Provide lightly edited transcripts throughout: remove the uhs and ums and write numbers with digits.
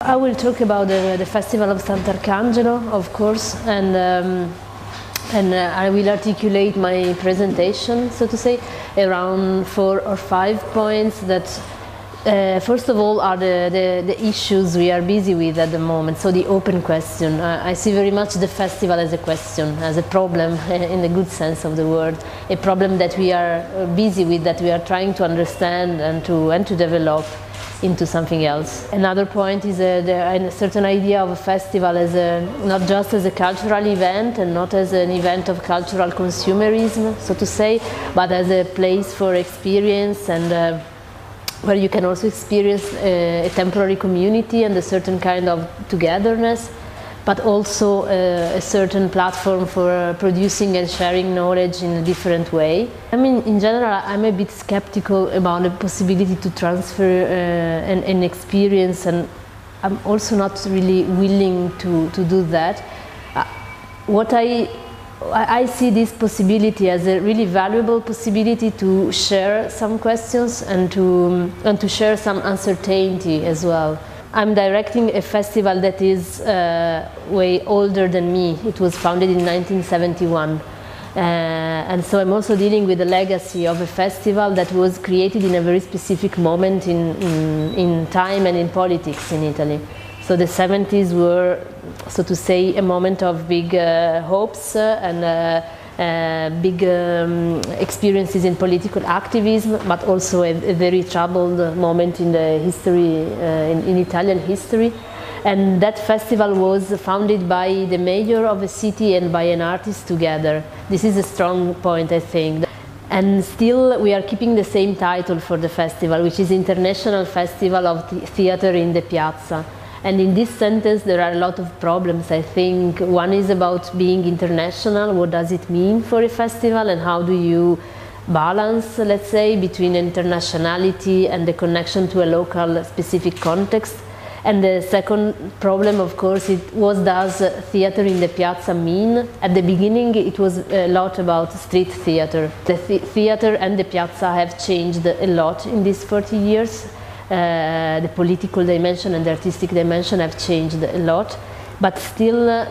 I will talk about the Festival of Sant'Arcangelo, of course, and I will articulate my presentation, so to say, around 4 or 5 points that, first of all, are the issues we are busy with at the moment, so the open question. I see very much the festival as a question, as a problem, in the good sense of the word, a problem that we are busy with, that we are trying to understand and to develop into something else. Another point is a certain idea of a festival as not just as a cultural event and not as an event of cultural consumerism, so to say, but as a place for experience and where you can also experience a temporary community and a certain kind of togetherness, but also a certain platform for producing and sharing knowledge in a different way. I mean, in general, I'm a bit skeptical about the possibility to transfer an experience, and I'm also not really willing to do that. I see this possibility as a really valuable possibility to share some questions and to share some uncertainty as well. I'm directing a festival that is way older than me. It was founded in 1971. And so I'm also dealing with the legacy of a festival that was created in a very specific moment in time and in politics in Italy. So the 70s were, so to say, a moment of big hopes and big experiences in political activism, but also a very troubled moment in the history, in Italian history. And that festival was founded by the mayor of a city and by an artist together. This is a strong point, I think. And still we are keeping the same title for the festival, which is International Festival of Theatre in the Piazza. And in this sentence there are a lot of problems, I think. One is about being international. What does it mean for a festival, and how do you balance, let's say, between internationality and the connection to a local specific context? And the second problem, of course, what does theatre in the piazza mean? At the beginning it was a lot about street theatre. The theatre and the piazza have changed a lot in these 40 years. The political dimension and the artistic dimension have changed a lot, but still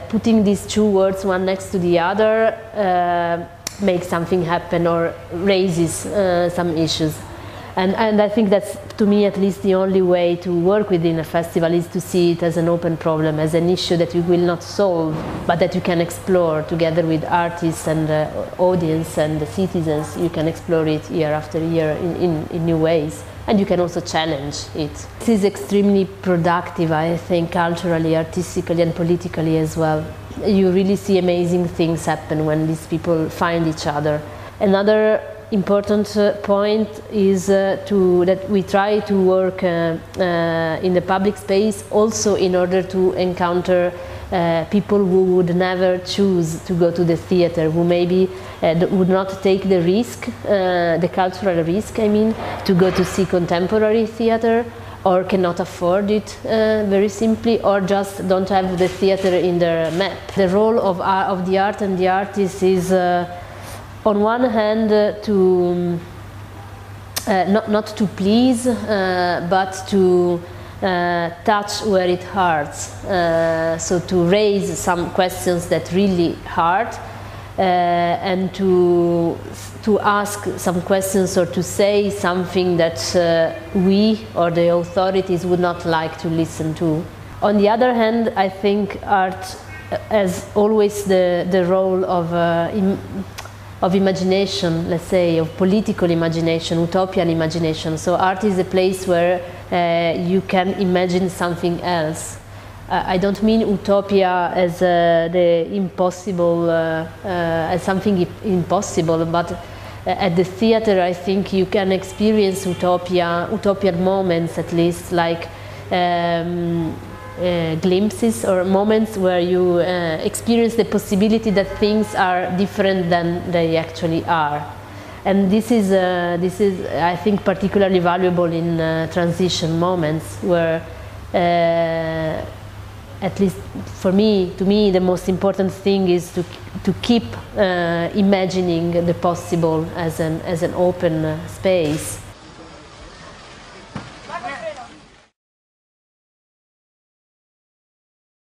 putting these two words one next to the other makes something happen or raises some issues. And I think that's, to me at least, the only way to work within a festival is to see it as an open problem, as an issue that you will not solve, but that you can explore together with artists and audience and the citizens. You can explore it year after year in new ways. And you can also challenge it. This is extremely productive, I think, culturally, artistically and politically as well. You really see amazing things happen when these people find each other. Another important point is that we try to work in the public space also in order to encounter people who would never choose to go to the theatre, who maybe would not take the risk, the cultural risk, I mean, to go to see contemporary theatre, or cannot afford it very simply, or just don't have the theatre in their map. The role of the art and the artist is, on one hand, to not to please, but to touch where it hurts, so to raise some questions that really hurt, and to ask some questions or to say something that we or the authorities would not like to listen to. On the other hand, I think art has always the role of imagination, let's say, of political imagination, utopian imagination. So art is a place where you can imagine something else. I don't mean utopia as the impossible, as something impossible, but at the theatre I think you can experience utopian moments, at least, like glimpses or moments where you experience the possibility that things are different than they actually are. And this is I think particularly valuable in transition moments, where at least to me the most important thing is to keep imagining the possible as an open space.